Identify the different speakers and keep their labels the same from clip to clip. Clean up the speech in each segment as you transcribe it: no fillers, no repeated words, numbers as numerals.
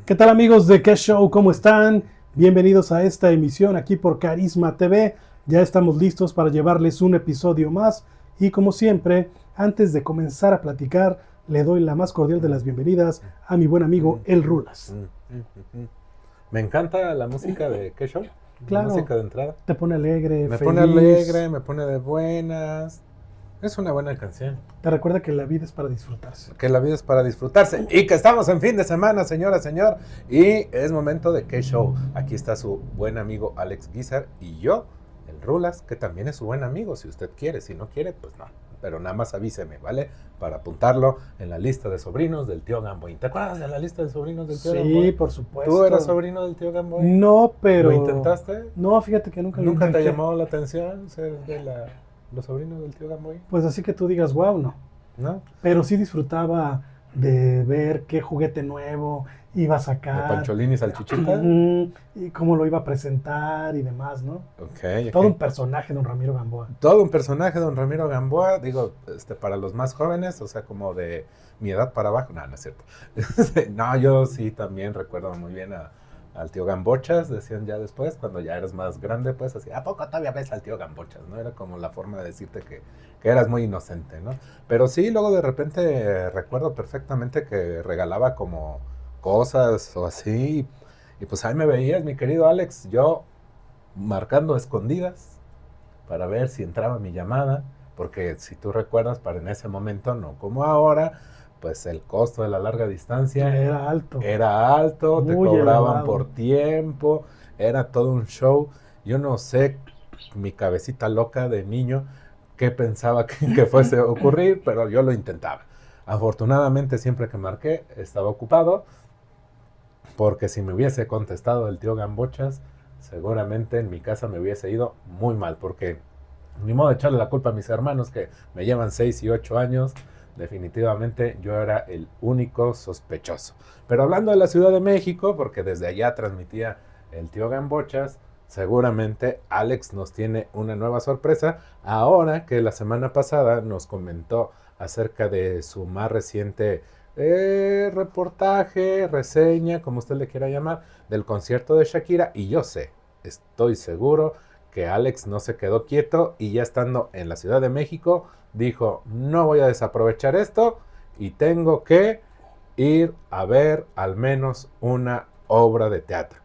Speaker 1: ¿Qué tal amigos de ¿Qué Show? ¿Cómo están? Bienvenidos a esta emisión aquí por Carisma TV. Ya estamos listos para llevarles un episodio más y como siempre, antes de comenzar a platicar, le doy la más cordial de las bienvenidas a mi buen amigo El Rulas.
Speaker 2: Me encanta la música de ¿Qué Show? La
Speaker 1: Claro,
Speaker 2: música de entrada.
Speaker 1: te pone alegre,
Speaker 2: Me
Speaker 1: feliz.
Speaker 2: pone alegre, me pone de buenas. Es una buena canción.
Speaker 1: Te recuerda que la vida es para disfrutarse.
Speaker 2: Que la vida es para disfrutarse. Y que estamos en fin de semana, señora, señor. Y es momento de ¿Qué Show? Aquí está su buen amigo Alex Guizar y yo, el Rulas, que también es su buen amigo, si usted quiere. Si no quiere, pues no. Pero nada más avíseme, ¿vale? Para apuntarlo en la lista de sobrinos del tío Gamboy. ¿Te acuerdas de la lista de sobrinos del tío Gamboy?
Speaker 1: Sí, por supuesto.
Speaker 2: ¿Tú eras sobrino del tío Gamboy?
Speaker 1: No, pero...
Speaker 2: ¿Lo intentaste?
Speaker 1: No, fíjate que nunca lo
Speaker 2: ¿Nunca
Speaker 1: intenté.
Speaker 2: te llamó la atención ser de los sobrinos del tío Gamboy?
Speaker 1: Pues así que tú digas, wow, no.
Speaker 2: ¿No?
Speaker 1: Pero sí disfrutaba de ver qué juguete nuevo iba a sacar.
Speaker 2: ¿De Pancholín y Salchichita?
Speaker 1: Y cómo lo iba a presentar y demás, ¿no?
Speaker 2: Ok.
Speaker 1: Todo un personaje, don Ramiro Gamboa.
Speaker 2: Todo un personaje, don Ramiro Gamboa, digo, para los más jóvenes, o sea, como de mi edad para abajo, no es cierto. No, yo sí también recuerdo muy bien al tío Gambochas, decían ya después, cuando ya eres más grande, pues así, ¿a poco todavía ves al tío Gambochas? ¿No? Era como la forma de decirte que eras muy inocente, ¿no? Pero sí, luego de repente recuerdo perfectamente que regalaba como cosas o así, y pues ahí me veías, mi querido Alex, yo marcando escondidas para ver si entraba mi llamada, porque si tú recuerdas, para en ese momento, no como ahora, pues el costo de la larga distancia
Speaker 1: Era alto.
Speaker 2: Era alto, te
Speaker 1: Muy
Speaker 2: cobraban
Speaker 1: elevado.
Speaker 2: por tiempo, era todo un show. Yo no sé, mi cabecita loca de niño, qué pensaba que fuese a ocurrir, pero yo lo intentaba. Afortunadamente, siempre que marqué, estaba ocupado, porque si me hubiese contestado el tío Gambochas, seguramente en mi casa me hubiese ido muy mal, porque ni modo de echarle la culpa a mis hermanos que me llevan 6 y 8 años. Definitivamente yo era el único sospechoso. Pero hablando de la Ciudad de México, porque desde allá transmitía el tío Gambochas, seguramente Alex nos tiene una nueva sorpresa, ahora que la semana pasada nos comentó acerca de su más reciente reportaje, reseña, como usted le quiera llamar, del concierto de Shakira. Y yo sé, estoy seguro que Alex no se quedó quieto y ya estando en la Ciudad de México dijo, no voy a desaprovechar esto y tengo que ir a ver al menos una obra de teatro.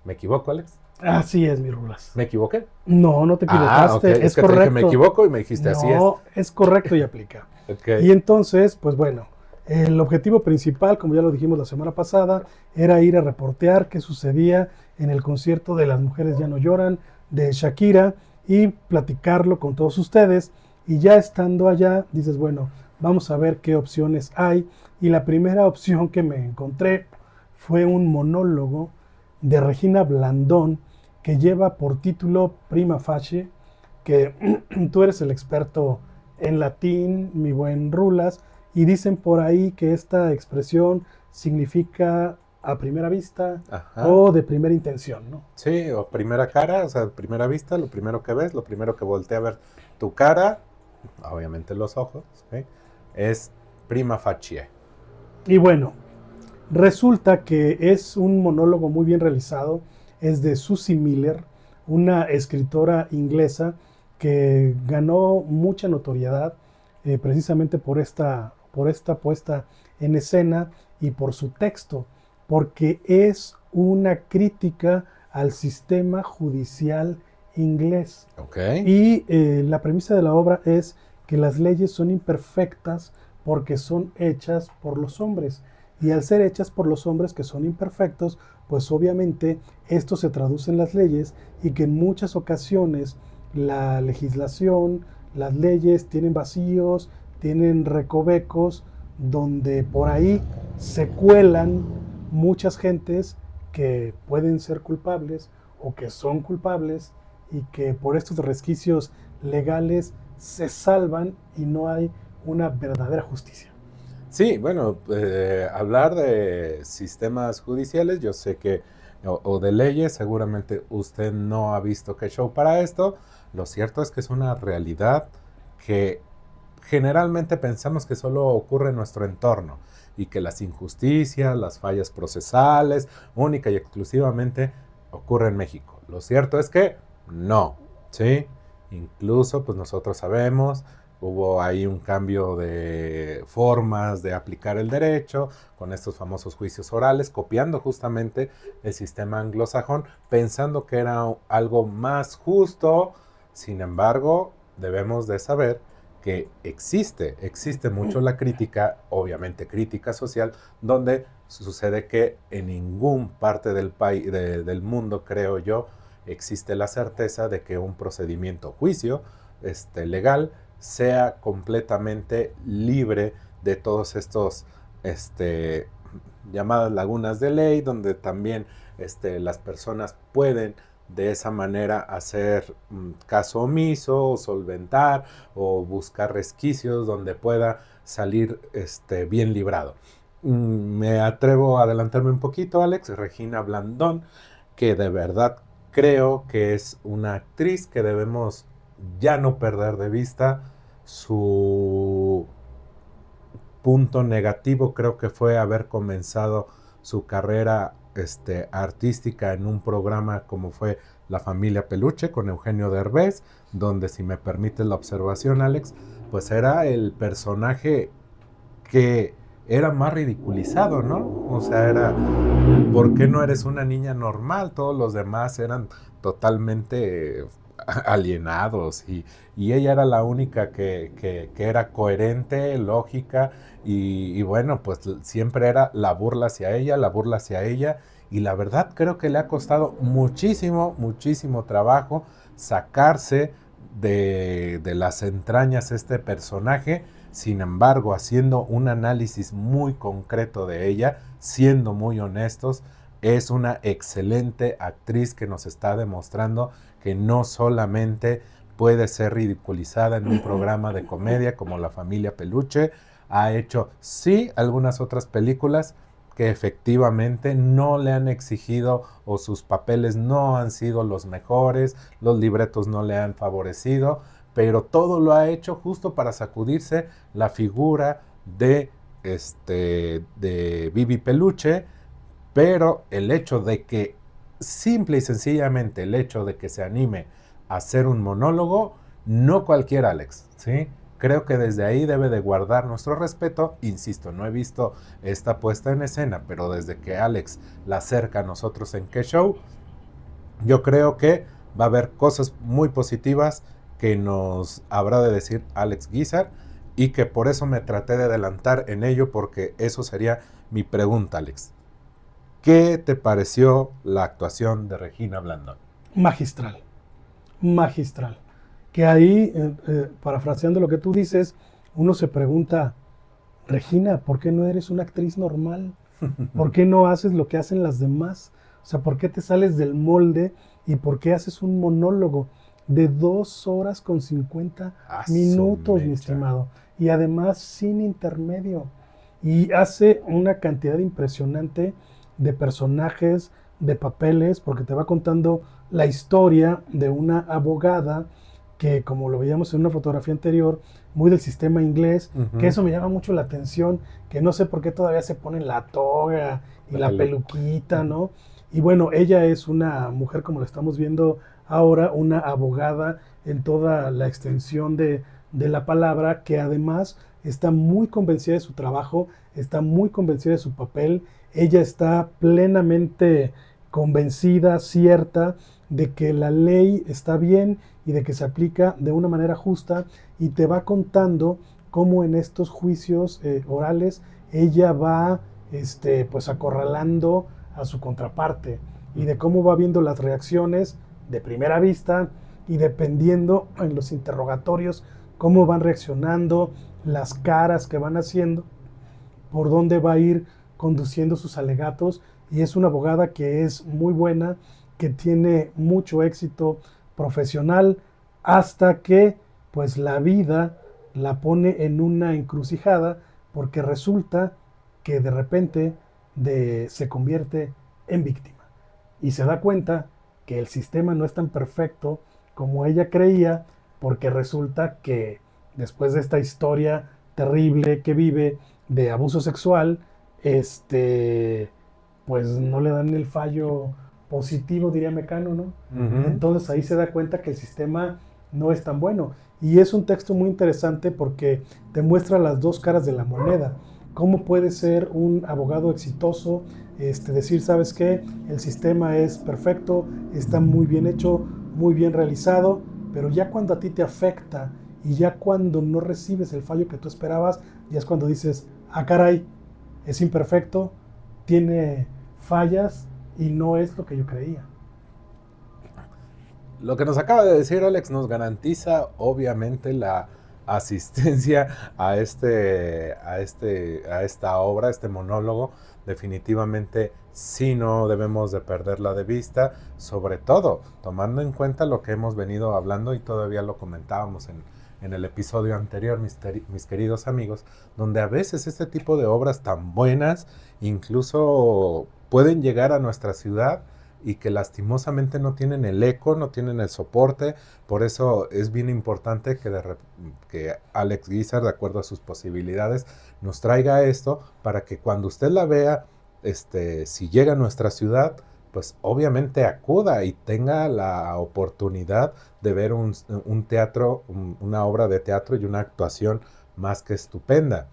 Speaker 2: ¿Me equivoco, Alex?
Speaker 1: Así es, mi Rulas.
Speaker 2: ¿Me equivoqué?
Speaker 1: No te equivocaste.
Speaker 2: Okay.
Speaker 1: Es
Speaker 2: que
Speaker 1: correcto.
Speaker 2: Te dije, me equivoco y me dijiste, así es.
Speaker 1: No, es correcto y aplica.
Speaker 2: Okay.
Speaker 1: Y entonces, pues bueno, el objetivo principal, como ya lo dijimos la semana pasada, era ir a reportear qué sucedía en el concierto de Las Mujeres Ya No Lloran de Shakira y platicarlo con todos ustedes. Y ya estando allá, dices, bueno, vamos a ver qué opciones hay. Y la primera opción que me encontré fue un monólogo de Regina Blandón que lleva por título Prima Facie, que tú eres el experto en latín, mi buen Rulas, y dicen por ahí que esta expresión significa a primera vista. Ajá. O de primera intención, ¿no?
Speaker 2: Sí, o primera cara, o sea, primera vista, lo primero que ves, lo primero que voltea a ver tu cara, obviamente los ojos, ¿sí? Es prima facie.
Speaker 1: Y bueno, resulta que es un monólogo muy bien realizado, es de Susie Miller, una escritora inglesa que ganó mucha notoriedad precisamente por esta puesta en escena y por su texto, porque es una crítica al sistema judicial inglés.
Speaker 2: Okay.
Speaker 1: Y la premisa de la obra es que las leyes son imperfectas porque son hechas por los hombres. Y al ser hechas por los hombres que son imperfectos, pues obviamente esto se traduce en las leyes y que en muchas ocasiones la legislación, las leyes tienen vacíos, tienen recovecos, donde por ahí se cuelan muchas gentes que pueden ser culpables o que son culpables y que por estos resquicios legales se salvan y no hay una verdadera justicia.
Speaker 2: Sí, bueno, hablar de sistemas judiciales, yo sé que, o de leyes, seguramente usted no ha visto ¿Qué Show? Para esto. Lo cierto es que es una realidad que generalmente pensamos que solo ocurre en nuestro entorno. y que las injusticias, las fallas procesales, única y exclusivamente ocurre en México. Lo cierto es que no, ¿sí? Incluso, pues nosotros sabemos, hubo ahí un cambio de formas de aplicar el derecho con estos famosos juicios orales, copiando justamente el sistema anglosajón, pensando que era algo más justo. Sin embargo, debemos de saber que existe mucho la crítica, obviamente crítica social, donde sucede que en ningún parte del país, del mundo, creo yo, existe la certeza de que un procedimiento juicio legal sea completamente libre de todos estos llamadas lagunas de ley, donde también las personas pueden de esa manera hacer caso omiso o solventar o buscar resquicios donde pueda salir bien librado. Me atrevo a adelantarme un poquito, Alex. Regina Blandón, que de verdad creo que es una actriz que debemos ya no perder de vista. Su punto negativo creo que fue haber comenzado su carrera artística en un programa como fue La Familia Peluche con Eugenio Derbez, donde, si me permites la observación, Alex, pues era el personaje que era más ridiculizado, ¿no? O sea, era, ¿por qué no eres una niña normal? Todos los demás eran totalmente alienados y ella era la única que era coherente, lógica y bueno, pues siempre era la burla hacia ella, la burla hacia ella y la verdad creo que le ha costado muchísimo trabajo sacarse de las entrañas este personaje. Sin embargo, haciendo un análisis muy concreto de ella, siendo muy honestos, es una excelente actriz que nos está demostrando que no solamente puede ser ridiculizada en un programa de comedia como La Familia Peluche, ha hecho sí algunas otras películas que efectivamente no le han exigido o sus papeles no han sido los mejores, los libretos no le han favorecido, pero todo lo ha hecho justo para sacudirse la figura de Bibi Peluche, pero el hecho de que, simple y sencillamente, el hecho de que se anime a hacer un monólogo, no cualquier Alex, ¿sí? Creo que desde ahí debe de guardar nuestro respeto. Insisto, no he visto esta puesta en escena, pero desde que Alex la acerca a nosotros en Qué Show, yo creo que va a haber cosas muy positivas que nos habrá de decir Alex Guizar y que por eso me traté de adelantar en ello, porque eso sería mi pregunta, Alex. ¿Qué te pareció la actuación de Regina Blandón?
Speaker 1: Magistral, magistral. Que ahí, parafraseando lo que tú dices, uno se pregunta, Regina, ¿por qué no eres una actriz normal? ¿Por qué no haces lo que hacen las demás? O sea, ¿por qué te sales del molde y por qué haces un monólogo de 2 horas con 50 minutos, mi estimado? Y además sin intermedio. Y hace una cantidad impresionante de personajes, de papeles, porque te va contando la historia de una abogada que, como lo veíamos en una fotografía anterior, muy del sistema inglés, que eso me llama mucho la atención, que no sé por qué todavía se ponen la toga y la peluquita, ¿no? Y bueno, ella es una mujer, como lo estamos viendo ahora, una abogada en toda la extensión de la palabra, que además está muy convencida de su trabajo, está muy convencida de su papel, ella está plenamente convencida, cierta, de que la ley está bien y de que se aplica de una manera justa, y te va contando cómo en estos juicios orales ella va pues acorralando a su contraparte y de cómo va viendo las reacciones de primera vista y dependiendo en los interrogatorios cómo van reaccionando, las caras que van haciendo, por dónde va a ir conduciendo sus alegatos. Y es una abogada que es muy buena, que tiene mucho éxito profesional, hasta que pues la vida la pone en una encrucijada, porque resulta que de repente se convierte en víctima y se da cuenta que el sistema no es tan perfecto como ella creía, porque resulta que después de esta historia terrible que vive de abuso sexual, este, pues no le dan el fallo positivo, diría Mecano, ¿no? Entonces ahí se da cuenta que el sistema no es tan bueno. Y es un texto muy interesante porque te muestra las dos caras de la moneda. ¿Cómo puede ser un abogado exitoso? Decir, ¿sabes qué? El sistema es perfecto, está muy bien hecho, muy bien realizado, pero ya cuando a ti te afecta y ya cuando no recibes el fallo que tú esperabas, ya es cuando dices, ah, caray, es imperfecto, tiene fallas y no es lo que yo creía.
Speaker 2: Lo que nos acaba de decir Alex nos garantiza obviamente la asistencia a esta obra, este monólogo. Definitivamente sí no debemos de perderla de vista, sobre todo tomando en cuenta lo que hemos venido hablando y todavía lo comentábamos en el episodio anterior, mis queridos amigos, donde a veces este tipo de obras tan buenas incluso pueden llegar a nuestra ciudad y que lastimosamente no tienen el eco, no tienen el soporte. Por eso es bien importante que Alex Guizar, de acuerdo a sus posibilidades, nos traiga esto para que cuando usted la vea, si llega a nuestra ciudad, pues obviamente acuda y tenga la oportunidad de ver un teatro, una obra de teatro y una actuación más que estupenda.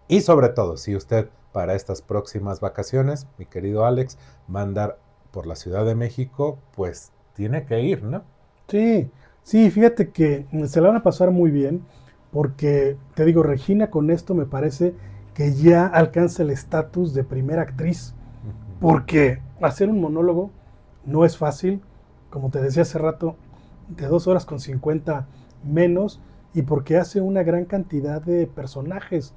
Speaker 2: Y sobre todo, si usted para estas próximas vacaciones, mi querido Alex, va a andar por la Ciudad de México, pues tiene que ir, ¿no?
Speaker 1: Sí, sí, fíjate que se la van a pasar muy bien porque, te digo, Regina con esto me parece que ya alcanza el estatus de primera actriz, porque hacer un monólogo no es fácil, como te decía hace rato, de 2 horas con 50 menos, y porque hace una gran cantidad de personajes.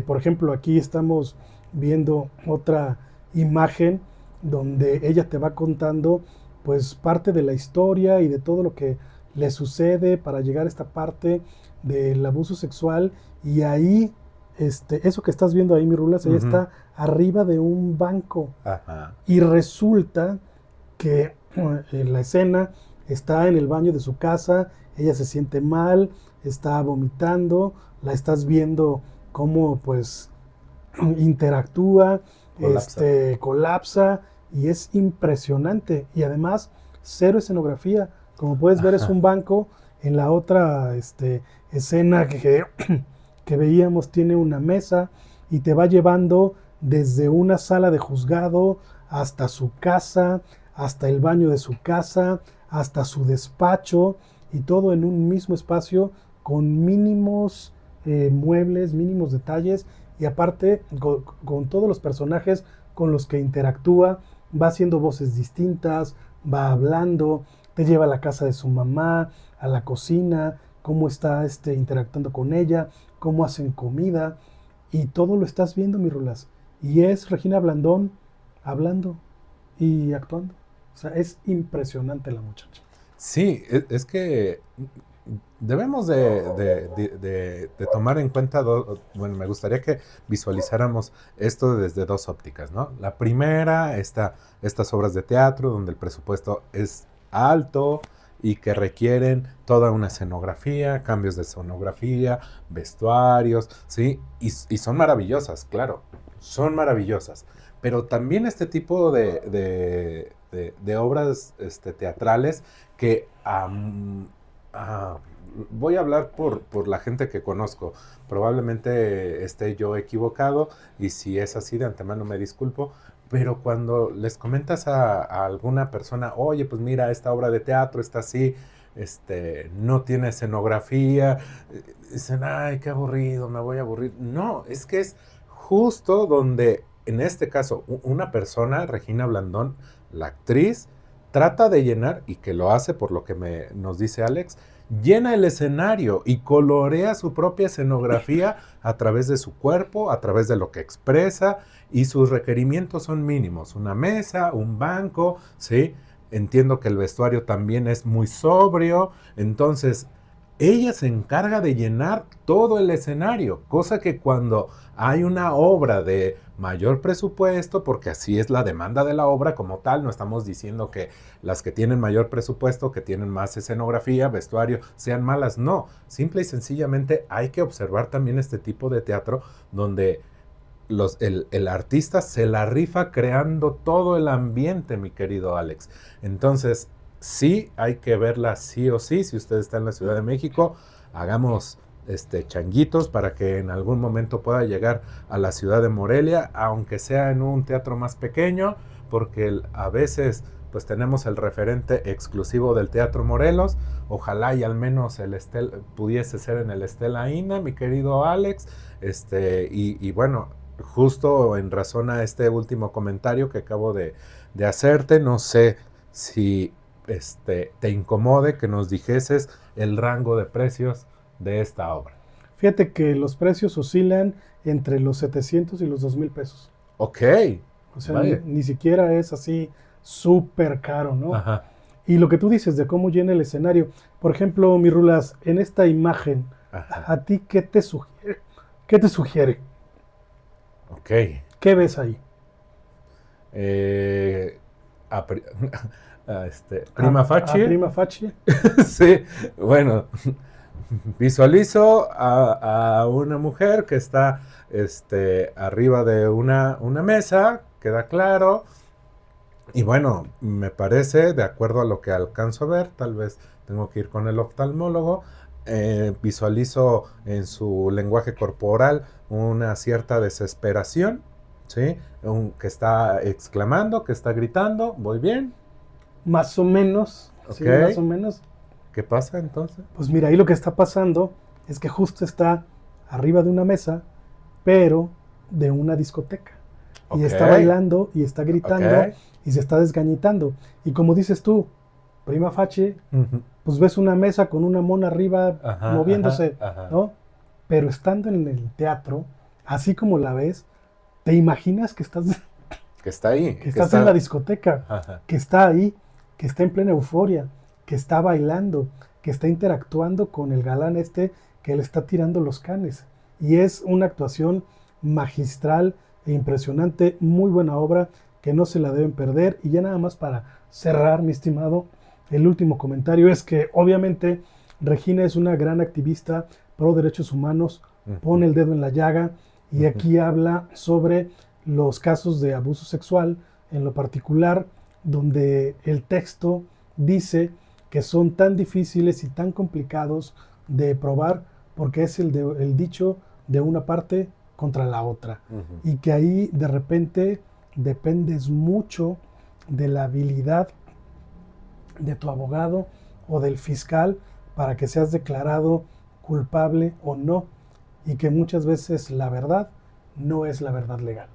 Speaker 1: Por ejemplo, aquí estamos viendo otra imagen donde ella te va contando pues parte de la historia y de todo lo que le sucede para llegar a esta parte del abuso sexual, y ahí eso que estás viendo ahí, mi Rulas, ella está arriba de un banco.
Speaker 2: Ajá.
Speaker 1: Y resulta que la escena está en el baño de su casa, ella se siente mal, está vomitando, la estás viendo cómo pues interactúa,
Speaker 2: Colapsa.
Speaker 1: colapsa, y es impresionante. Y además, cero escenografía. Como puedes ver, es un banco. En la otra escena que veíamos, tiene una mesa y te va llevando desde una sala de juzgado hasta su casa, hasta el baño de su casa, hasta su despacho, y todo en un mismo espacio con mínimos muebles, mínimos detalles, y aparte con todos los personajes con los que interactúa, va haciendo voces distintas, va hablando, te lleva a la casa de su mamá, a la cocina, cómo está interactuando con ella, cómo hacen comida, y todo lo estás viendo, mi Rulas. Y es Regina Blandón hablando y actuando. O sea, es impresionante la muchacha.
Speaker 2: Sí, es que debemos de tomar en cuenta, bueno, me gustaría que visualizáramos esto desde dos ópticas, ¿no? La primera, estas obras de teatro donde el presupuesto es alto y que requieren toda una escenografía, cambios de escenografía, vestuarios, ¿sí? Y son maravillosas, claro, son maravillosas. Pero también este tipo de obras teatrales que voy a hablar por la gente que conozco. Probablemente esté yo equivocado y si es así de antemano me disculpo, pero cuando les comentas a alguna persona, oye, pues mira, esta obra de teatro está así, no tiene escenografía, dicen, ay, qué aburrido, me voy a aburrir. No, es que es justo donde, en este caso, una persona, Regina Blandón, la actriz, trata de llenar, y que lo hace por lo que nos dice Alex, llena el escenario y colorea su propia escenografía a través de su cuerpo, a través de lo que expresa, y sus requerimientos son mínimos, una mesa, un banco, ¿sí? Entiendo que el vestuario también es muy sobrio, entonces ella se encarga de llenar todo el escenario, cosa que cuando hay una obra de mayor presupuesto, porque así es la demanda de la obra como tal, no estamos diciendo que las que tienen mayor presupuesto, que tienen más escenografía, vestuario, sean malas, no, simple y sencillamente hay que observar también este tipo de teatro donde el artista se la rifa creando todo el ambiente, mi querido Alex. Entonces, sí hay que verla sí o sí. Si usted está en la Ciudad de México, hagamos changuitos para que en algún momento pueda llegar a la ciudad de Morelia, aunque sea en un teatro más pequeño, porque a veces pues tenemos el referente exclusivo del Teatro Morelos. Ojalá y al menos pudiese ser en el Estela Ina, mi querido Alex. Y bueno, justo en razón a este último comentario que acabo de hacerte, no sé si te incomode que nos dijeses el rango de precios de esta obra.
Speaker 1: Fíjate que los precios oscilan entre los 700 y los 2,000 pesos.
Speaker 2: Ok.
Speaker 1: O sea, ni siquiera es así súper caro, ¿no?
Speaker 2: Ajá.
Speaker 1: Y lo que tú dices de cómo llena el escenario. Por ejemplo, mi Rulas, en esta imagen,
Speaker 2: Ajá.
Speaker 1: ¿a ti qué te sugiere? ¿Qué te sugiere?
Speaker 2: Ok.
Speaker 1: ¿Qué ves ahí?
Speaker 2: Prima facie.
Speaker 1: Prima facie.
Speaker 2: Sí, bueno, visualizo a una mujer que está arriba de una mesa, queda claro. Y bueno, me parece, de acuerdo a lo que alcanzo a ver, tal vez tengo que ir con el oftalmólogo, visualizo en su lenguaje corporal una cierta desesperación, ¿sí? Que está exclamando, que está gritando, ¿voy bien?
Speaker 1: Más o menos,
Speaker 2: Ok.
Speaker 1: sí, más o menos.
Speaker 2: ¿Qué pasa entonces?
Speaker 1: Pues mira, ahí lo que está pasando es que justo está arriba de una mesa, pero de una discoteca. Y está bailando y está gritando y se está desgañitando. Y como dices tú, prima facie, pues ves una mesa con una mona arriba moviéndose, ¿no? Pero estando en el teatro, así como la ves, te imaginas que estás...
Speaker 2: Que está ahí.
Speaker 1: Que estás en la discoteca, que está ahí, que está en plena euforia, que está bailando, que está interactuando con el galán que le está tirando los canes. Y es una actuación magistral e impresionante, muy buena obra, que no se la deben perder. Y ya nada más para cerrar, mi estimado, el último comentario es que obviamente Regina es una gran activista pro derechos humanos, pone el dedo en la llaga y aquí habla sobre los casos de abuso sexual, en lo particular, donde el texto dice que son tan difíciles y tan complicados de probar porque es el dicho de una parte contra la otra. Y que ahí de repente dependes mucho de la habilidad de tu abogado o del fiscal para que seas declarado culpable o no, y que muchas veces la verdad no es la verdad legal.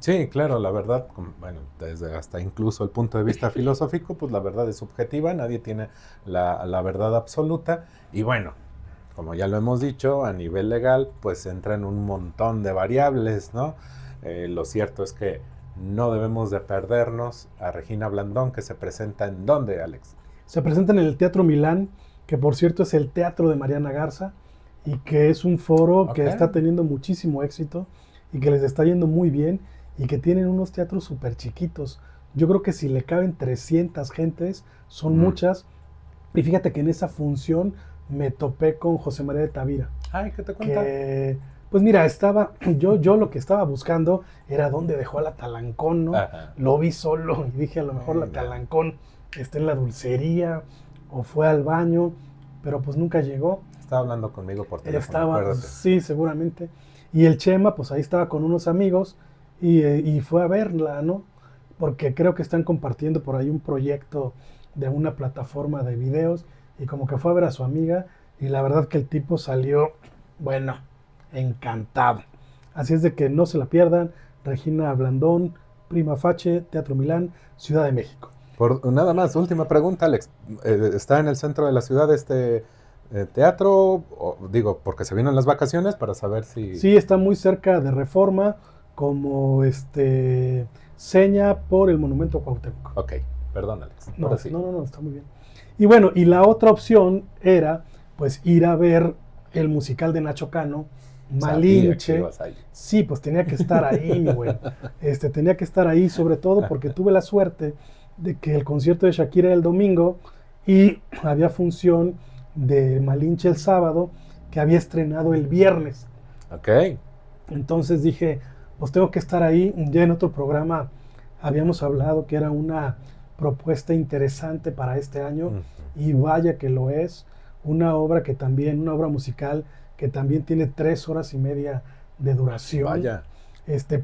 Speaker 2: Sí, claro, la verdad, bueno, desde hasta incluso el punto de vista filosófico, pues la verdad es subjetiva, nadie tiene la verdad absoluta. Y bueno, como ya lo hemos dicho, a nivel legal, pues entran un montón de variables, ¿no? Lo cierto es que no debemos de perdernos a Regina Blandón, que se presenta ¿en dónde, Alex?
Speaker 1: Se presenta en el Teatro Milán, que por cierto es el teatro de Mariana Garza, y que es un foro que está teniendo muchísimo éxito y que les está yendo muy bien, y que tienen unos teatros súper chiquitos. Yo creo que si le caben 300 gentes, son muchas. Y fíjate que en esa función me topé con José María de Tavira.
Speaker 2: Ay, ¿qué te cuenta?
Speaker 1: Pues mira, yo lo que estaba buscando era dónde dejó a la Talancón, ¿no? Lo vi solo y dije, a lo mejor la Talancón está en la dulcería o fue al baño, pero pues nunca llegó.
Speaker 2: Estaba hablando conmigo por teléfono, acuérdate.
Speaker 1: Sí, seguramente. Y el Chema, pues ahí estaba con unos amigos y fue a verla, ¿no? Porque creo que están compartiendo por ahí un proyecto de una plataforma de videos, y como que fue a ver a su amiga, y la verdad que el tipo salió, bueno, encantado. Así es de que no se la pierdan. Regina Blandón, Prima Facie, Teatro Milán, Ciudad de México.
Speaker 2: Por nada más, última pregunta, Alex. ¿Está en el centro de la ciudad este teatro? Digo, porque se vienen las vacaciones, para saber si...
Speaker 1: Sí, está muy cerca de Reforma, como seña por el Monumento Cuauhtémoc.
Speaker 2: Ok, perdón, Alex.
Speaker 1: No, está muy bien. Y bueno, y la otra opción era pues ir a ver el musical de Nacho Cano,
Speaker 2: Sabía que
Speaker 1: Malinche.
Speaker 2: ibas ahí.
Speaker 1: Sí, pues tenía que estar ahí, mi güey. Tenía que estar ahí, sobre todo porque tuve la suerte de que el concierto de Shakira era el domingo y había función de Malinche el sábado que había estrenado el viernes.
Speaker 2: Ok.
Speaker 1: Entonces dije, pues tengo que estar ahí. Ya en otro programa habíamos hablado que era una propuesta interesante para este año
Speaker 2: Ujú.
Speaker 1: y vaya que lo es. Una obra que también, una obra musical que también tiene 3 horas y media de duración.
Speaker 2: Vaya.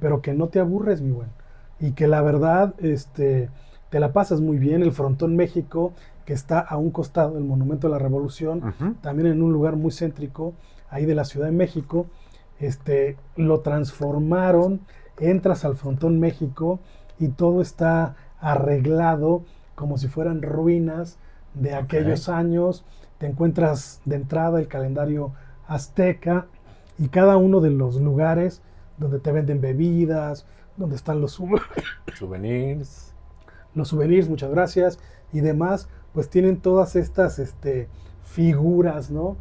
Speaker 1: Pero que no te aburres, mi buen. Y que la verdad, te la pasas muy bien. El Frontón México, que está a un costado del Monumento de la Revolución,
Speaker 2: Ujú.
Speaker 1: también en un lugar muy céntrico, ahí de la Ciudad de México, lo transformaron, entras al Frontón México y todo está arreglado como si fueran ruinas de aquellos años. Te encuentras de entrada el calendario azteca y cada uno de los lugares donde te venden bebidas, donde están
Speaker 2: Souvenirs.
Speaker 1: los souvenirs, muchas gracias, y demás, pues tienen todas estas figuras, ¿no?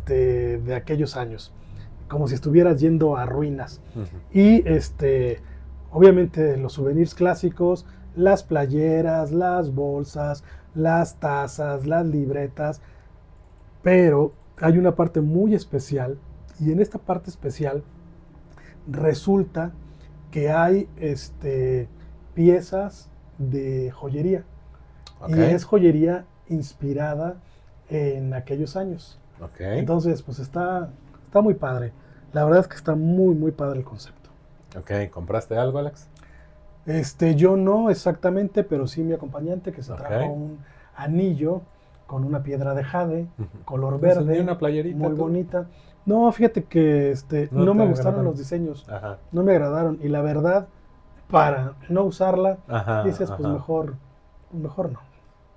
Speaker 1: De aquellos años, como si estuvieras yendo a ruinas.
Speaker 2: Ujú.
Speaker 1: Y obviamente los souvenirs clásicos, las playeras, las bolsas, las tazas, las libretas, pero hay una parte muy especial y en esta parte especial resulta que hay piezas de joyería
Speaker 2: Ok.
Speaker 1: y es joyería inspirada en aquellos años.
Speaker 2: Ok.
Speaker 1: Entonces, pues está muy padre. La verdad es que está muy, muy padre el concepto.
Speaker 2: Ok. ¿Compraste algo, Alex?
Speaker 1: Yo no exactamente, pero sí mi acompañante que se
Speaker 2: Ok.
Speaker 1: trajo un anillo con una piedra de jade,
Speaker 2: Ujú.
Speaker 1: color
Speaker 2: Entonces,
Speaker 1: verde,
Speaker 2: ¿ni una playerita
Speaker 1: muy
Speaker 2: tú?
Speaker 1: bonita. No, fíjate que
Speaker 2: ¿No
Speaker 1: no
Speaker 2: te
Speaker 1: me gustaron
Speaker 2: agradaron?
Speaker 1: los diseños,
Speaker 2: Ajá.
Speaker 1: no me agradaron y la verdad, para no usarla,
Speaker 2: Ajá.
Speaker 1: dices, pues
Speaker 2: Ajá.
Speaker 1: mejor no.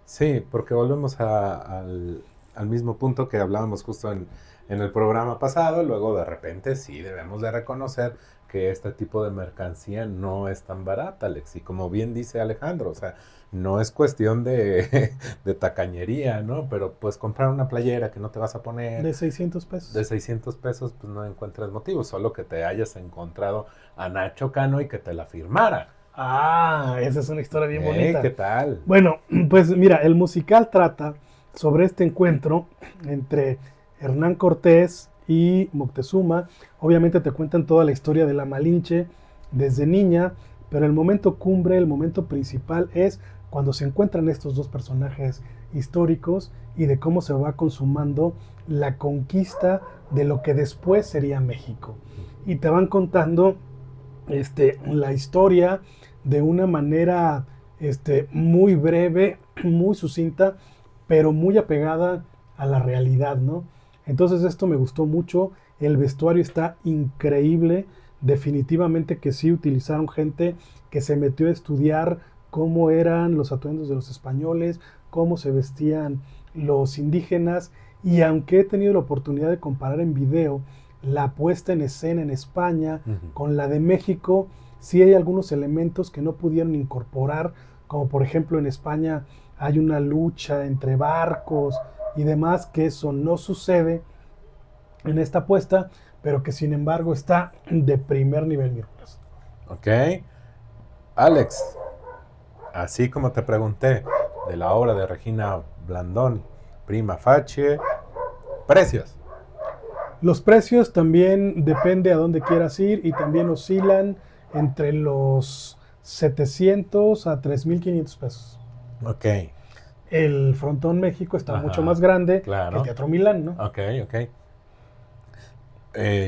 Speaker 2: Sí, porque volvemos al mismo punto que hablábamos justo en el programa pasado. Luego, de repente, sí debemos de reconocer que este tipo de mercancía no es tan barata, Alex. Y como bien dice Alejandro, o sea, no es cuestión de tacañería, ¿no? Pero pues comprar una playera que no te vas a poner
Speaker 1: De 600 pesos.
Speaker 2: de 600 pesos, pues no encuentras motivo, solo que te hayas encontrado a Nacho Cano y que te la firmara.
Speaker 1: Ah, esa es una historia bien bonita.
Speaker 2: ¿Qué tal?
Speaker 1: Bueno, pues mira, el musical trata sobre este encuentro entre Hernán Cortés y Moctezuma. Obviamente te cuentan toda la historia de la Malinche desde niña, pero el momento cumbre, el momento principal es cuando se encuentran estos dos personajes históricos y de cómo se va consumando la conquista de lo que después sería México. Y te van contando la historia de una manera muy breve, muy sucinta, pero muy apegada a la realidad, ¿no? Entonces esto me gustó mucho, el vestuario está increíble, definitivamente que sí utilizaron gente que se metió a estudiar cómo eran los atuendos de los españoles, cómo se vestían los indígenas, y aunque he tenido la oportunidad de comparar en video la puesta en escena en España con la de México, sí hay algunos elementos que no pudieron incorporar, como por ejemplo en España hay una lucha entre barcos y demás, que eso no sucede en esta apuesta, pero que sin embargo está de primer nivel, mi Rulas.
Speaker 2: Ok. Alex, así como te pregunté de la obra de Regina Blandón, Prima Facie, precios.
Speaker 1: Los precios también depende a dónde quieras ir y también oscilan entre los 700 a 3,500 pesos.
Speaker 2: Ok.
Speaker 1: El Frontón México está
Speaker 2: Ajá,
Speaker 1: mucho más grande
Speaker 2: claro.
Speaker 1: que el Teatro Milán, ¿no?
Speaker 2: Ok, ok.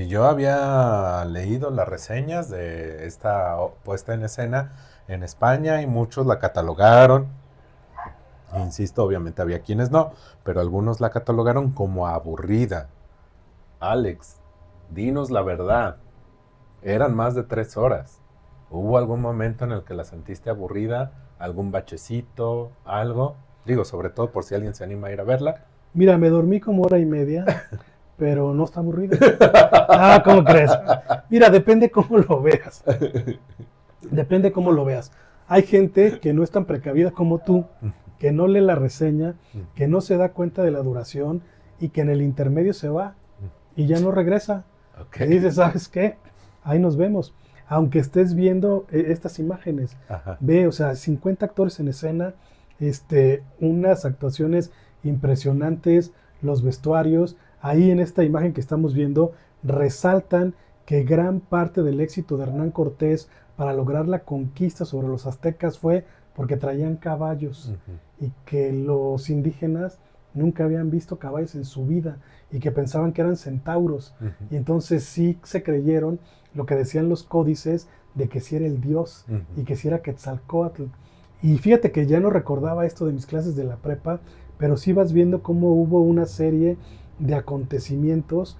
Speaker 2: Yo había leído las reseñas de esta puesta en escena en España y muchos la catalogaron. Insisto, obviamente había quienes no, pero algunos la catalogaron como aburrida. Alex, dinos la verdad. Eran más de 3 horas. ¿Hubo algún momento en el que la sentiste aburrida? ¿Algún bachecito? ¿Algo? Digo, sobre todo por si alguien se anima a ir a verla.
Speaker 1: Mira, me dormí como hora y media, pero no está aburrido. Ah, ¿cómo crees? Mira, depende cómo lo veas. Depende cómo lo veas. Hay gente que no es tan precavida como tú, que no lee la reseña, que no se da cuenta de la duración y que en el intermedio se va y ya no regresa.
Speaker 2: Ok.
Speaker 1: Y dices, ¿sabes qué? Ahí nos vemos. Aunque estés viendo estas imágenes,
Speaker 2: Ajá.
Speaker 1: ve, o sea, 50 actores en escena, unas actuaciones impresionantes, los vestuarios. Ahí en esta imagen que estamos viendo, resaltan que gran parte del éxito de Hernán Cortés para lograr la conquista sobre los aztecas fue porque traían caballos
Speaker 2: Ujú.
Speaker 1: y que los indígenas nunca habían visto caballos en su vida y que pensaban que eran centauros.
Speaker 2: Ujú.
Speaker 1: Y entonces sí se creyeron lo que decían los códices de que sí era el dios
Speaker 2: Ujú.
Speaker 1: y que sí era Quetzalcóatl. Y fíjate que ya no recordaba esto de mis clases de la prepa, pero sí vas viendo cómo hubo una serie de acontecimientos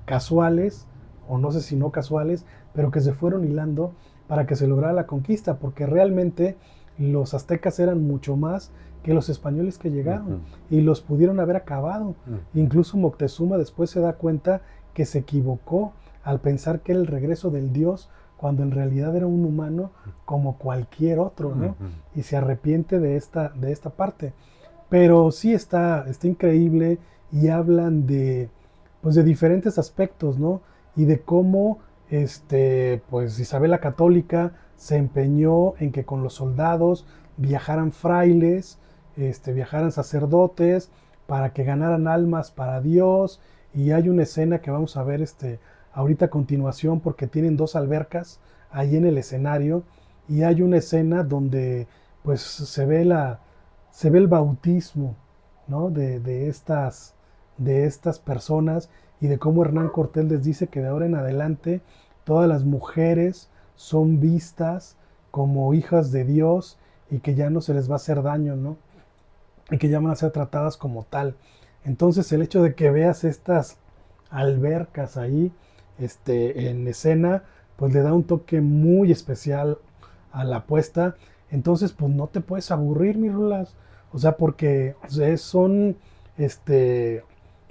Speaker 1: casuales, o no sé si no casuales, pero que se fueron hilando para que se lograra la conquista, porque realmente los aztecas eran mucho más que los españoles que llegaron
Speaker 2: Ujú.
Speaker 1: y los pudieron haber acabado.
Speaker 2: Ujú.
Speaker 1: Incluso Moctezuma después se da cuenta que se equivocó al pensar que era el regreso del dios, cuando en realidad era un humano como cualquier otro, ¿no?
Speaker 2: Ujú.
Speaker 1: Y se arrepiente de esta parte. Pero sí está increíble y hablan de, pues de diferentes aspectos, ¿no? Y de cómo pues Isabel la Católica se empeñó en que con los soldados viajaran frailes, viajaran sacerdotes, para que ganaran almas para Dios. Y hay una escena que vamos a ver ahorita a continuación, porque tienen dos albercas ahí en el escenario, y hay una escena donde pues se ve el bautismo, ¿no? De estas personas, y de cómo Hernán Cortés les dice que de ahora en adelante todas las mujeres son vistas como hijas de Dios y que ya no se les va a hacer daño, ¿no? Y que ya van a ser tratadas como tal. Entonces el hecho de que veas estas albercas ahí en escena, pues le da un toque muy especial a la puesta. Entonces, pues no te puedes aburrir, mis rulas. O sea, porque o sea,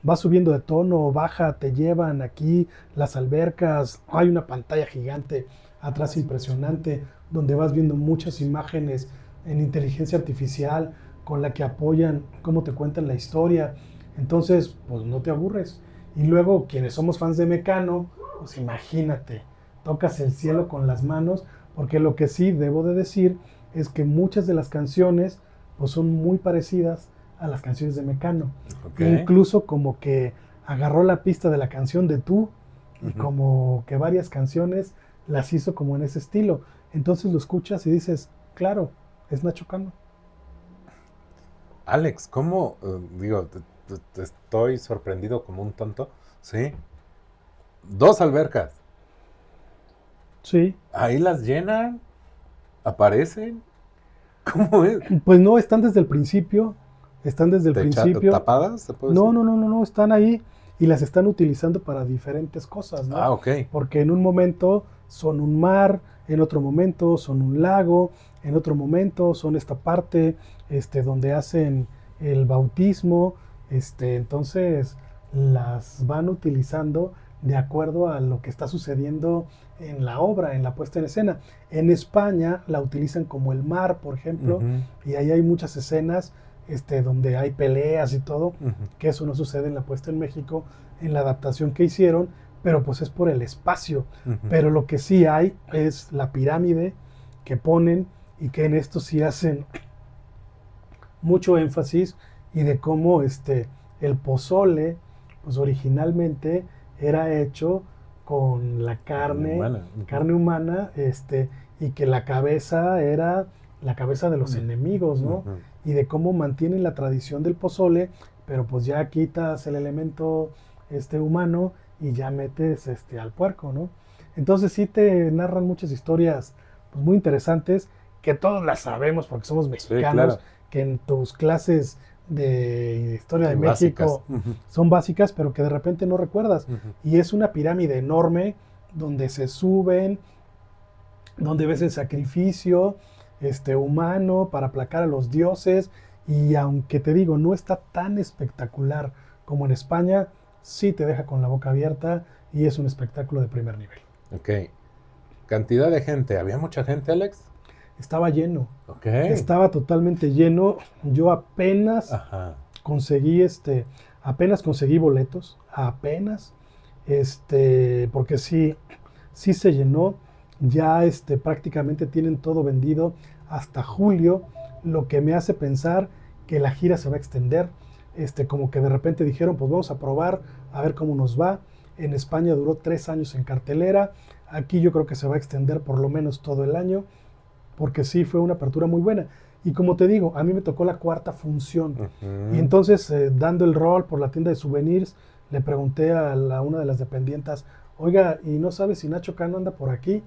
Speaker 1: va subiendo de tono, baja, te llevan aquí las albercas, hay una pantalla gigante atrás impresionante, donde vas viendo muchas imágenes en inteligencia artificial con la que apoyan cómo te cuentan la historia. Entonces, pues no te aburres. Y luego, quienes somos fans de Mecano, pues imagínate, tocas el cielo con las manos, porque lo que sí debo de decir es que muchas de las canciones pues son muy parecidas a las canciones de Mecano.
Speaker 2: Ok.
Speaker 1: Incluso como que agarró la pista de la canción de Tú y
Speaker 2: Ujú.
Speaker 1: como que varias canciones las hizo como en ese estilo. Entonces lo escuchas y dices, claro, es Nacho Cano.
Speaker 2: Alex, ¿cómo? Digo, te estoy sorprendido como un tonto. Sí. Dos albercas.
Speaker 1: Sí,
Speaker 2: Ahí las llenan. Aparecen. ¿Cómo es?
Speaker 1: pues no, están desde el principio, están desde el principio.
Speaker 2: ¿Tapadas? ¿Se puede
Speaker 1: No,
Speaker 2: decir?
Speaker 1: no, no, no, no, están ahí y las están utilizando para diferentes cosas, ¿no?
Speaker 2: Ah, ok.
Speaker 1: Porque en un momento son un mar, en otro momento son un lago, en otro momento son esta parte donde hacen el bautismo, entonces las van utilizando de acuerdo a lo que está sucediendo en la obra, en la puesta en escena. En España la utilizan como el mar, por ejemplo,
Speaker 2: Ujú.
Speaker 1: y ahí hay muchas escenas donde hay peleas y todo,
Speaker 2: Ujú.
Speaker 1: que eso no sucede en la puesta en México, en la adaptación que hicieron, pero pues es por el espacio.
Speaker 2: Ujú.
Speaker 1: Pero lo que sí hay es la pirámide que ponen, y que en esto sí hacen mucho énfasis, y de cómo el pozole pues originalmente era hecho con la
Speaker 2: Carne humana. Ujú.
Speaker 1: carne humana, y que la cabeza era la cabeza de los enemigos, ¿no?
Speaker 2: Ujú.
Speaker 1: Y de cómo mantienen la tradición del pozole, pero pues ya quitas el elemento humano y ya metes al puerco, ¿no? Entonces sí te narran muchas historias pues, muy interesantes, que todos las sabemos porque somos
Speaker 2: Sí,
Speaker 1: mexicanos,
Speaker 2: claro.
Speaker 1: que en tus clases de historia de
Speaker 2: Básicas.
Speaker 1: México
Speaker 2: Ujú.
Speaker 1: son básicas, pero que de repente no recuerdas.
Speaker 2: Ujú.
Speaker 1: Y es una pirámide enorme donde se suben, donde ves el sacrificio humano para aplacar a los dioses. Y aunque te digo, no está tan espectacular como en España, sí te deja con la boca abierta y es un espectáculo de primer nivel.
Speaker 2: Ok. Cantidad de gente. ¿Había mucha gente, Alex?
Speaker 1: Estaba lleno,
Speaker 2: Ok.
Speaker 1: estaba totalmente lleno. Yo apenas
Speaker 2: Ajá.
Speaker 1: conseguí, apenas conseguí boletos, porque sí se llenó, ya prácticamente tienen todo vendido hasta julio, lo que me hace pensar que la gira se va a extender, como que de repente dijeron, pues vamos a probar, a ver cómo nos va. En España duró 3 años en cartelera, aquí yo creo que se va a extender por lo menos todo el año, porque sí fue una apertura muy buena. Y como te digo, a mí me tocó la cuarta función. Y entonces, dando el rol por la tienda de souvenirs, le pregunté a una de las dependientas, oiga, ¿y no sabe si Nacho Cano anda por aquí?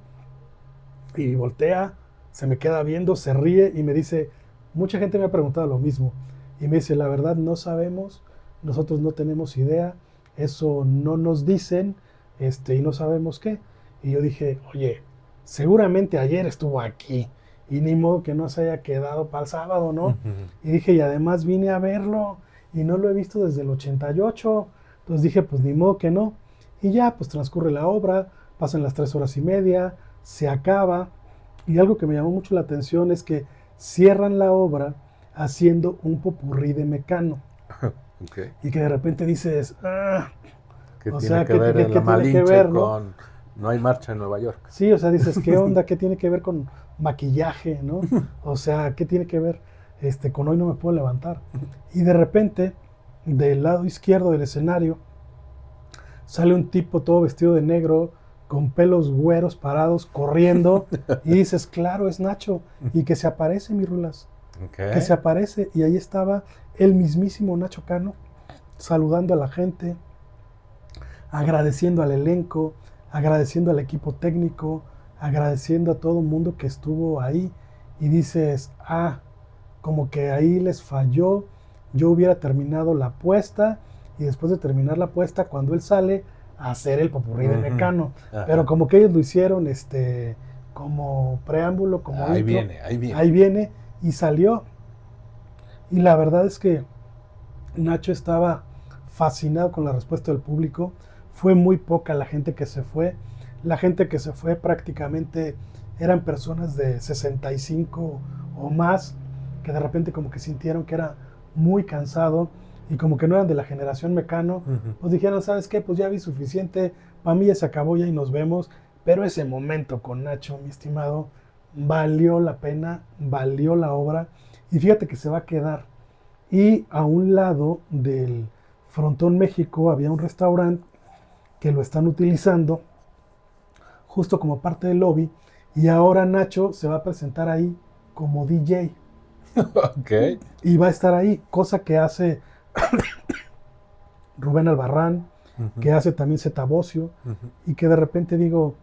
Speaker 1: Y voltea, se me queda viendo, se ríe y me dice, mucha gente me ha preguntado lo mismo. Y me dice, la verdad no sabemos, nosotros no tenemos idea, eso no nos dicen, y no sabemos qué. Y yo dije, oye, seguramente ayer estuvo aquí y ni modo que no se haya quedado para el sábado, ¿no? Y dije, y además vine a verlo y no lo he visto desde el 88. Entonces dije, pues ni modo que no. Y ya, pues transcurre la obra, pasan las 3 horas y media, se acaba. Y algo que me llamó mucho la atención es que cierran la obra haciendo un popurrí de Mecano.
Speaker 2: Okay.
Speaker 1: Y que de repente dices,
Speaker 2: ¿Qué
Speaker 1: o
Speaker 2: tiene
Speaker 1: sea,
Speaker 2: que
Speaker 1: ¿qué
Speaker 2: ver en la
Speaker 1: tiene que
Speaker 2: Malinche
Speaker 1: ver, no?
Speaker 2: con No hay marcha en Nueva York?
Speaker 1: Sí, o sea, dices, ¿qué onda? ¿Qué tiene que ver con maquillaje, no? O sea, ¿qué tiene que ver con hoy no me puedo levantar? Y de repente, del lado izquierdo del escenario, sale un tipo todo vestido de negro, con pelos güeros parados, corriendo, y dices, claro, es Nacho, y que se aparece, mi Rulas, que se aparece, y ahí estaba el mismísimo Nacho Cano, saludando a la gente, agradeciendo al elenco, agradeciendo al equipo técnico, agradeciendo a todo el mundo que estuvo ahí, y dices, como que ahí les falló, yo hubiera terminado la apuesta, y después de terminar la apuesta, cuando él sale, a hacer el popurrí de Mecano. Pero como que ellos lo hicieron, como preámbulo, como
Speaker 2: ahí
Speaker 1: intro,
Speaker 2: viene.
Speaker 1: ahí viene, y salió. Y la verdad es que Nacho estaba fascinado con la respuesta del público. Fue muy poca la gente que se fue. La gente que se fue prácticamente eran personas de 65 o más, que de repente como que sintieron que era muy cansado y como que no eran de la generación Mecano, pues dijeron, ¿sabes qué? Pues ya vi suficiente, para mí ya se acabó, ya y nos vemos. Pero ese momento con Nacho, mi estimado, valió la pena, valió la obra, y fíjate que se va a quedar. Y a un lado del Frontón México había un restaurante que lo están utilizando justo como parte del lobby, y ahora Nacho se va a presentar ahí como DJ.
Speaker 2: Okay.
Speaker 1: Y va a estar ahí, cosa que hace Rubén Albarrán, que hace también Zeta Bosio, y que de repente digo,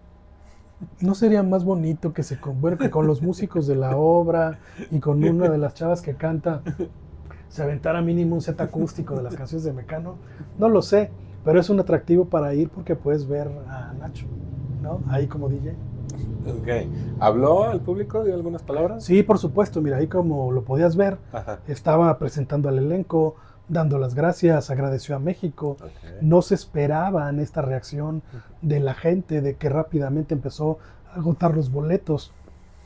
Speaker 1: ¿no sería más bonito que que con los músicos de la obra y con una de las chavas que canta se aventara mínimo un set acústico de las canciones de Mecano? No lo sé, pero es un atractivo para ir porque puedes ver a Nacho, ¿no? Ahí como DJ.
Speaker 2: Ok. ¿Habló al público de algunas palabras?
Speaker 1: Sí, por supuesto, mira, ahí como lo podías ver, estaba presentando al elenco, dando las gracias, agradeció a México. No se esperaban esta reacción de la gente, de que rápidamente empezó a agotar los boletos.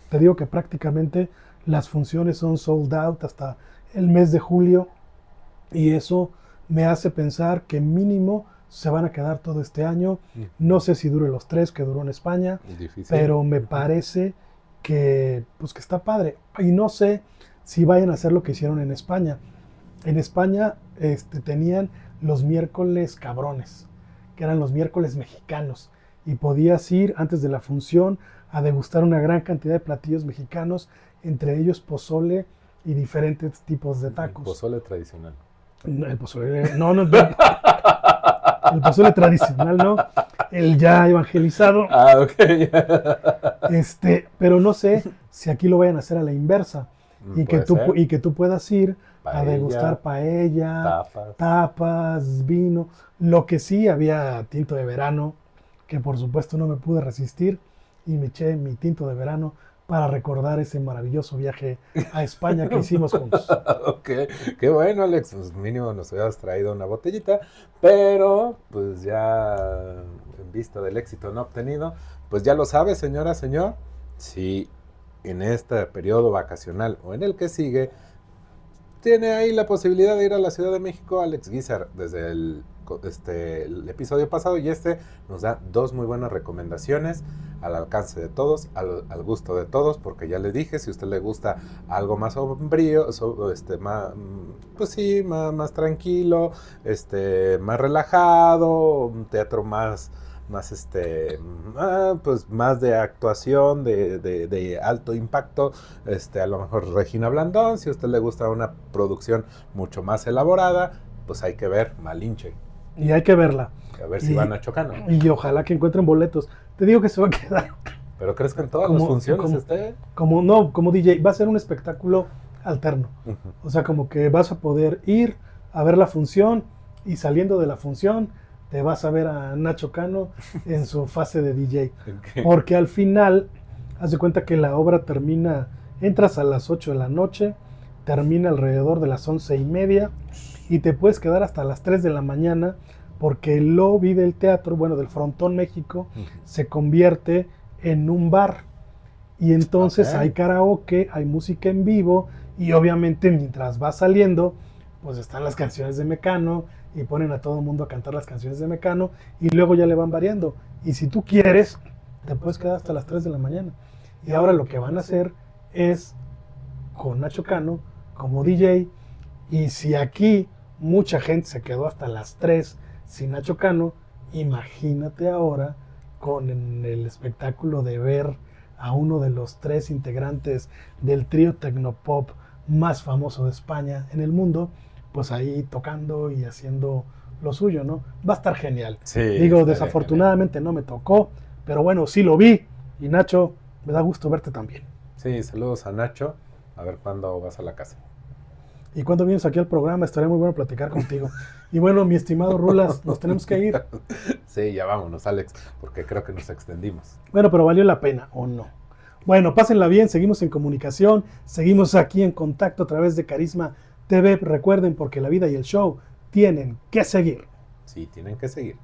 Speaker 1: Te digo que prácticamente las funciones son sold out hasta el mes de julio, y eso me hace pensar que mínimo se van a quedar todo este año. No sé si dure los 3 que duró en España, pero me parece que, pues, que está padre. Y no sé si vayan a hacer lo que hicieron en España. En España tenían los miércoles cabrones, que eran los miércoles mexicanos, y podías ir antes de la función a degustar una gran cantidad de platillos mexicanos, entre ellos pozole y diferentes tipos de tacos.
Speaker 2: Pozole tradicional.
Speaker 1: El pozole, no. El pozole tradicional, ¿no? El ya evangelizado.
Speaker 2: Ok.
Speaker 1: Pero no sé si aquí lo vayan a hacer a la inversa. Y que tú puedas ir a degustar paella, tapas, vino. Lo que sí, había tinto de verano, que por supuesto no me pude resistir, y me eché mi tinto de verano para recordar ese maravilloso viaje a España que hicimos juntos.
Speaker 2: Ok, qué bueno, Alex, pues mínimo nos hubieras traído una botellita, pero pues ya en vista del éxito no obtenido, pues ya lo sabe, señora, señor, si en este periodo vacacional o en el que sigue tiene ahí la posibilidad de ir a la Ciudad de México, Alex Guizar, desde el episodio pasado, y nos da 2 muy buenas recomendaciones al alcance de todos, al gusto de todos, porque ya le dije, si a usted le gusta algo más sombrío, pues sí, más tranquilo, más relajado, un teatro más pues más de actuación, de alto impacto, a lo mejor Regina Blandón. Si a usted le gusta una producción mucho más elaborada, pues hay que ver Malinche.
Speaker 1: Y hay que verla.
Speaker 2: A ver si van a Chocano.
Speaker 1: Y ojalá que encuentren boletos. Te digo que se va a quedar.
Speaker 2: ¿Pero crees que en todas las funciones esté?
Speaker 1: Como DJ, va a ser un espectáculo alterno. O sea, como que vas a poder ir a ver la función y saliendo de la función te vas a ver a Nacho Cano en su fase de DJ.
Speaker 2: Okay.
Speaker 1: Porque al final, haz de cuenta que la obra termina, entras a las 8 de la noche, termina alrededor de las 11:30 y te puedes quedar hasta las 3 de la mañana porque el lobby del teatro, bueno, del Frontón México, se convierte en un bar. Y entonces hay karaoke, hay música en vivo y obviamente mientras va saliendo, pues están las canciones de Mecano y ponen a todo el mundo a cantar las canciones de Mecano y luego ya le van variando. Y si tú quieres, te puedes quedar hasta las 3 de la mañana. Y ahora lo que van a hacer es con Nacho Cano como DJ. Y si aquí mucha gente se quedó hasta las 3 sin Nacho Cano, imagínate ahora con el espectáculo de ver a uno de los 3 integrantes del trío tecnopop más famoso de España en el mundo, pues ahí tocando y haciendo lo suyo, ¿no? Va a estar genial.
Speaker 2: Sí,
Speaker 1: digo, desafortunadamente no me tocó, pero bueno, sí lo vi. Y Nacho, me da gusto verte también.
Speaker 2: Sí, saludos a Nacho. A ver cuándo vas a la casa.
Speaker 1: Y cuando vienes aquí al programa, estaría muy bueno platicar contigo. Y bueno, mi estimado Rulas, nos tenemos que ir.
Speaker 2: Sí, ya vámonos, Alex, porque creo que nos extendimos.
Speaker 1: Bueno, pero valió la pena, ¿o no? Bueno, pásenla bien, seguimos en comunicación, seguimos aquí en contacto a través de Carisma TV. Recuerden, porque la vida y el show tienen que seguir.
Speaker 2: Sí, tienen que seguir.